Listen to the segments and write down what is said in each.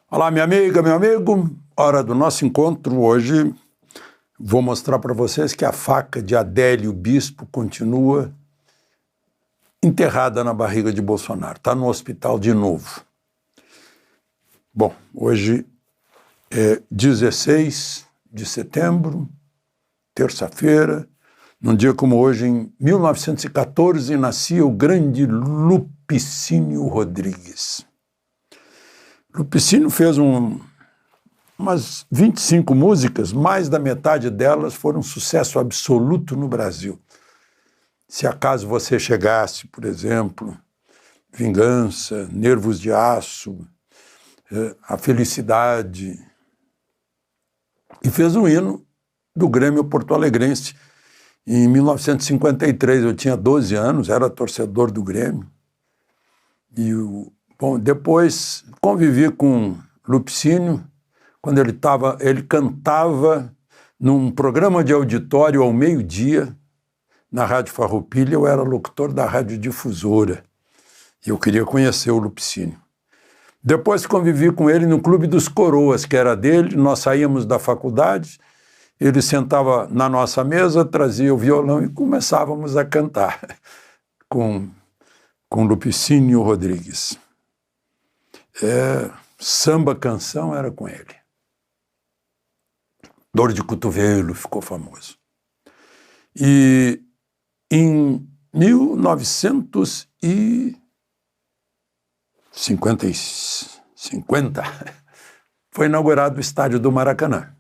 Olá, minha amiga, meu amigo. Hora do nosso encontro. Hoje vou mostrar para vocês que a faca de Adélio Bispo continua enterrada na barriga de Bolsonaro. Está no hospital de novo. Bom, hoje é 16 de setembro, terça-feira. Num dia como hoje, em 1914, nascia o grande Lupicínio Rodrigues. Lupicínio fez umas 25 músicas, mais da metade delas foram um sucesso absoluto no Brasil. Se acaso você chegasse, por exemplo, Vingança, Nervos de Aço, A Felicidade, e fez um hino do Grêmio Porto-Alegrense. Em 1953, eu tinha 12 anos, era torcedor do Grêmio. Bom, depois convivi com Lupicínio, quando ele cantava num programa de auditório ao meio-dia, na Rádio Farroupilha. Eu era locutor da Rádio Difusora, e eu queria conhecer o Lupicínio. Depois convivi com ele no Clube dos Coroas, que era dele. Nós saíamos da faculdade, ele sentava na nossa mesa, trazia o violão e começávamos a cantar com Lupicínio Rodrigues. Samba canção era com ele. Dor de Cotovelo ficou famoso. E em 1950 foi inaugurado o estádio do Maracanã.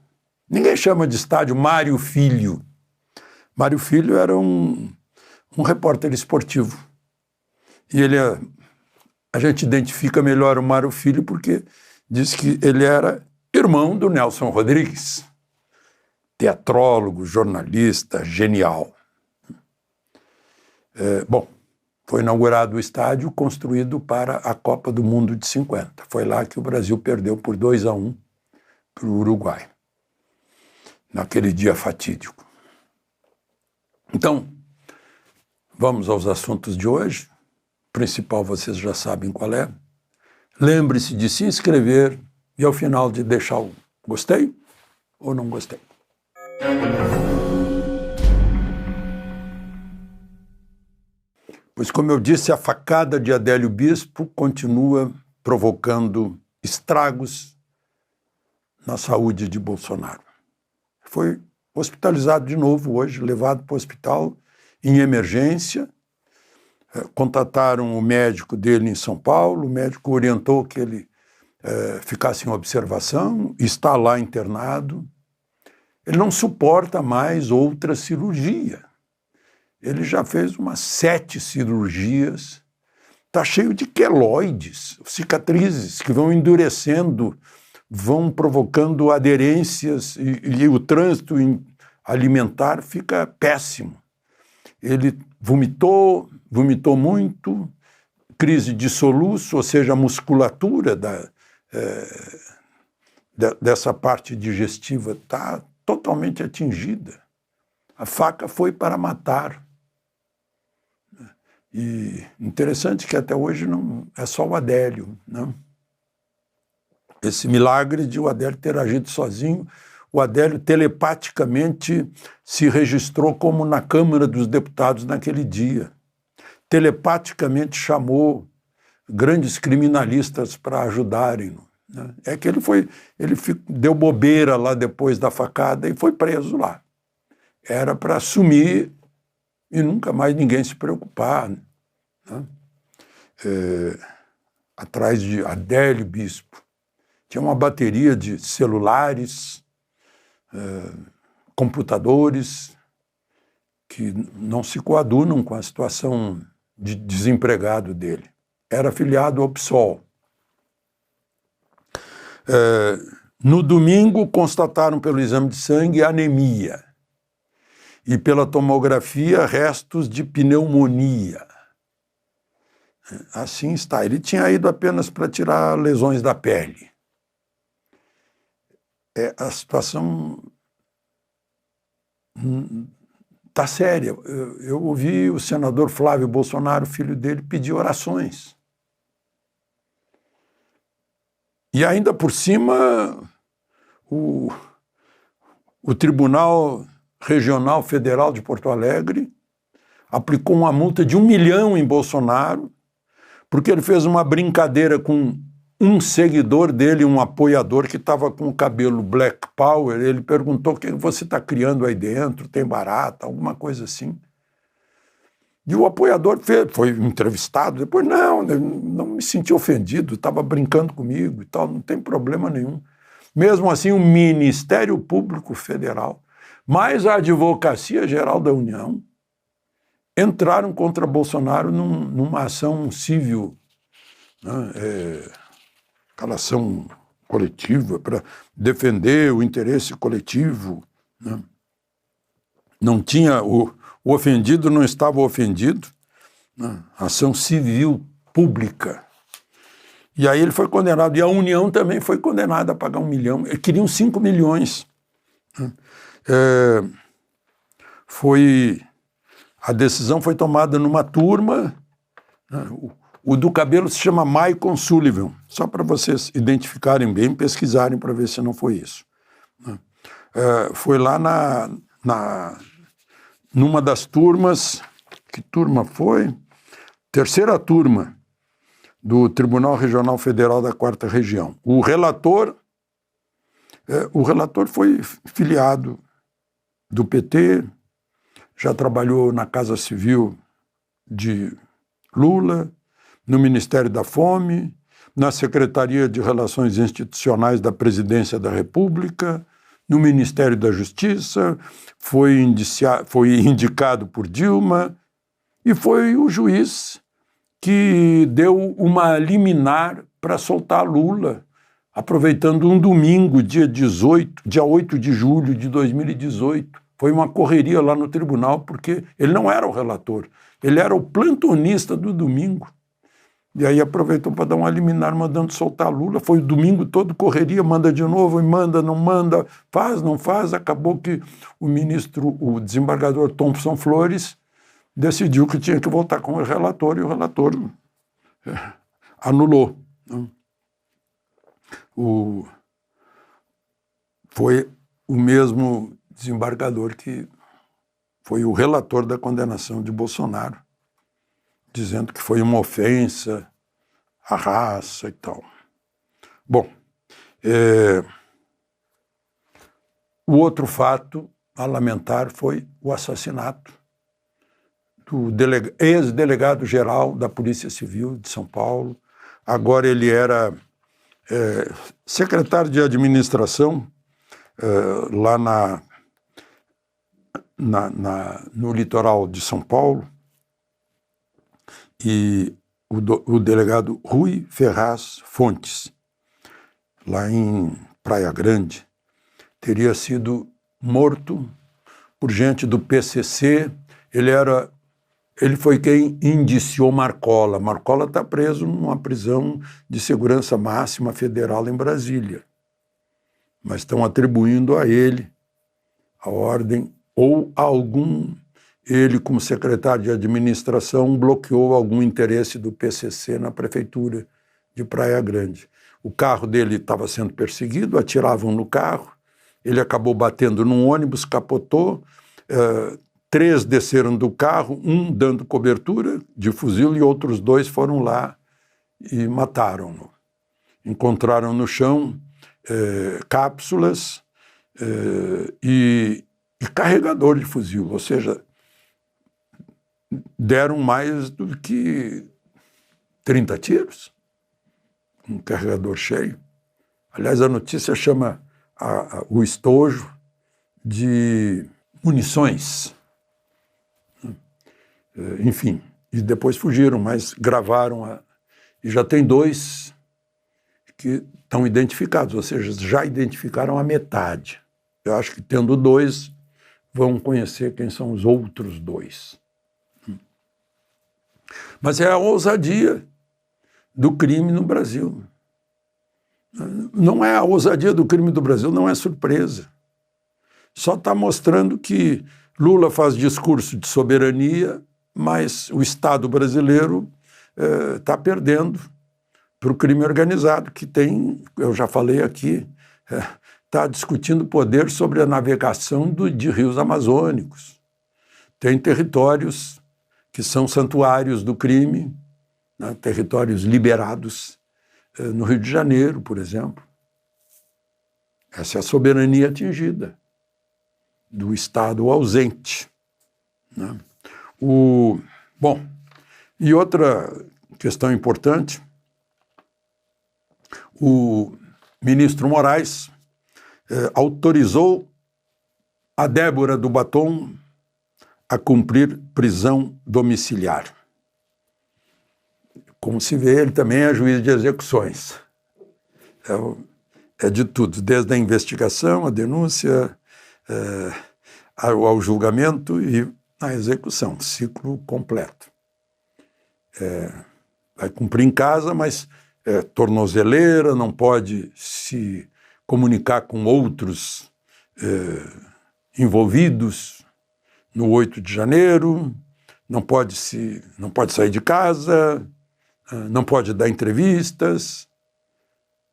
Ninguém chama de estádio Mário Filho. Mário Filho era um repórter esportivo. E a gente identifica melhor o Mário Filho porque diz que ele era irmão do Nelson Rodrigues, teatrólogo, jornalista, genial. Bom, foi inaugurado o estádio construído para a Copa do Mundo de 50. Foi lá que o Brasil perdeu por 2-1 para o Uruguai, naquele dia fatídico. Então, vamos aos assuntos de hoje. O principal vocês já sabem qual é. Lembre-se de se inscrever e ao final de deixar o gostei ou não gostei. Pois, como eu disse, a facada de Adélio Bispo continua provocando estragos na saúde de Bolsonaro. Foi hospitalizado de novo hoje, levado para o hospital em emergência. Contataram o médico dele em São Paulo, o médico orientou que ele ficasse em observação, está lá internado. Ele não suporta mais outra cirurgia. Ele já fez umas 7 cirurgias, está cheio de queloides, cicatrizes que vão endurecendo, vão provocando aderências e o trânsito alimentar fica péssimo. Ele vomitou muito, crise de soluço, ou seja, a musculatura dessa parte digestiva está totalmente atingida. A faca foi para matar. E interessante que até hoje não é só o Adélio, não? Esse milagre de o Adélio ter agido sozinho. O Adélio telepaticamente se registrou como na Câmara dos Deputados naquele dia. Telepaticamente chamou grandes criminalistas para ajudarem-no, né? É que ele deu bobeira lá depois da facada e foi preso lá. Era para sumir e nunca mais ninguém se preocupar, né? Atrás de Adélio Bispo. Tinha uma bateria de celulares, computadores, que não se coadunam com a situação de desempregado dele. Era afiliado ao PSOL. No domingo, constataram pelo exame de sangue anemia e pela tomografia restos de pneumonia. Assim está. Ele tinha ido apenas para tirar lesões da pele. A situação está séria. Eu ouvi o senador Flávio Bolsonaro, filho dele, pedir orações. E ainda por cima, o Tribunal Regional Federal de Porto Alegre aplicou uma multa de 1 milhão em Bolsonaro, porque ele fez uma brincadeira com um seguidor dele, um apoiador que estava com o cabelo Black Power. Ele perguntou: o que você está criando aí dentro? Tem barata? Alguma coisa assim. E o apoiador foi entrevistado, depois, não me senti ofendido, estava brincando comigo e tal, não tem problema nenhum. Mesmo assim, o Ministério Público Federal, mais a Advocacia Geral da União, entraram contra Bolsonaro numa ação civil, né, aquela ação coletiva para defender o interesse coletivo, né? Não tinha, o ofendido não estava ofendido, né? Ação civil pública. E aí ele foi condenado, e a União também foi condenada a pagar 1 milhão, eles queriam 5 milhões. Né? A decisão foi tomada numa turma, né? O do cabelo se chama Michael Sullivan, só para vocês identificarem bem, pesquisarem para ver se não foi isso. Foi lá numa das turmas, que turma foi? Terceira turma do Tribunal Regional Federal da 4ª Região. O relator foi filiado do PT, já trabalhou na Casa Civil de Lula, no Ministério da Fome, na Secretaria de Relações Institucionais da Presidência da República, no Ministério da Justiça, foi indicado por Dilma, e foi o juiz que deu uma liminar para soltar Lula, aproveitando um domingo, dia 8 de julho de 2018. Foi uma correria lá no tribunal, porque ele não era o relator, ele era o plantonista do domingo. E aí aproveitou para dar uma liminar mandando soltar Lula. Foi o domingo todo correria, manda de novo, e manda, não manda, faz, não faz. Acabou que o desembargador Thompson Flores decidiu que tinha que voltar com o relator, e o relator anulou. Foi o mesmo desembargador que foi o relator da condenação de Bolsonaro, dizendo que foi uma ofensa à raça e tal. Bom, o outro fato a lamentar foi o assassinato do ex-delegado-geral da Polícia Civil de São Paulo. Agora ele era secretário de administração lá no litoral de São Paulo, e o delegado Rui Ferraz Fontes, lá em Praia Grande, teria sido morto por gente do PCC. Ele foi quem indiciou Marcola. Marcola está preso numa prisão de segurança máxima federal em Brasília, mas estão atribuindo a ele a ordem, ou ele, como secretário de administração, bloqueou algum interesse do PCC na prefeitura de Praia Grande. O carro dele estava sendo perseguido, atiravam no carro, ele acabou batendo num ônibus, capotou, 3 desceram do carro, um dando cobertura de fuzil, e outros 2 foram lá e mataram-no. Encontraram no chão cápsulas e carregador de fuzil, ou seja, deram mais do que 30 tiros, um carregador cheio. Aliás, a notícia chama o estojo de munições. Enfim, e depois fugiram, mas gravaram, e já tem 2 que estão identificados, ou seja, já identificaram a metade. Eu acho que tendo 2, vão conhecer quem são os outros 2. Mas é a ousadia do crime no Brasil. Não é a ousadia do crime do Brasil, não é surpresa. Só está mostrando que Lula faz discurso de soberania, mas o Estado brasileiro está perdendo para o crime organizado, que tem, eu já falei aqui, está discutindo poder sobre a navegação de rios amazônicos. Tem territórios que são santuários do crime, né, territórios liberados no Rio de Janeiro, por exemplo. Essa é a soberania atingida do Estado ausente, né? Bom, e outra questão importante, o ministro Moraes autorizou a Débora do Batom a cumprir prisão domiciliar. Como se vê, ele também é juiz de execuções. É de tudo, desde a investigação, a denúncia, ao julgamento e a execução, ciclo completo. Vai cumprir em casa, mas tornozeleira, não pode se comunicar com outros envolvidos no 8 de janeiro, não pode sair de casa, não pode dar entrevistas.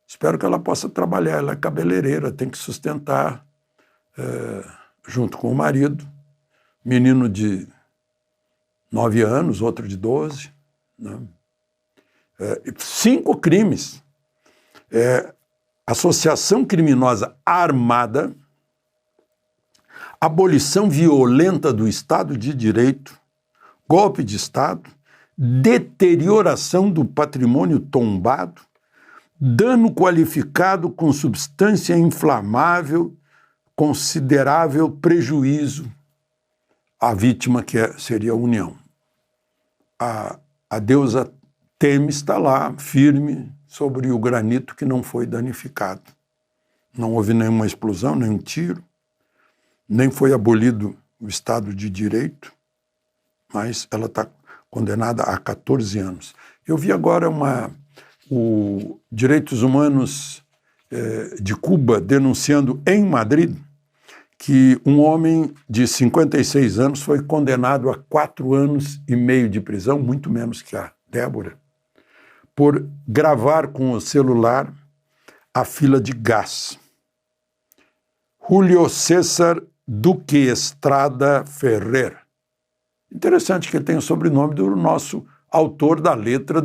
Espero que ela possa trabalhar, ela é cabeleireira, tem que sustentar, junto com o marido, menino de 9 anos, outro de 12, né? 5 crimes. Associação criminosa armada, abolição violenta do Estado de Direito, golpe de Estado, deterioração do patrimônio tombado, dano qualificado com substância inflamável, considerável prejuízo à vítima, que seria a União. A deusa Temis está lá, firme, sobre o granito que não foi danificado. Não houve nenhuma explosão, nenhum tiro, nem foi abolido o Estado de Direito, mas ela está condenada a 14 anos. Eu vi agora o Direitos Humanos de Cuba denunciando em Madrid que um homem de 56 anos foi condenado a 4 anos e meio de prisão, muito menos que a Débora, por gravar com o celular a fila de gás. Julio César Duque Estrada Ferrer. Interessante que ele tem o sobrenome do nosso autor da letra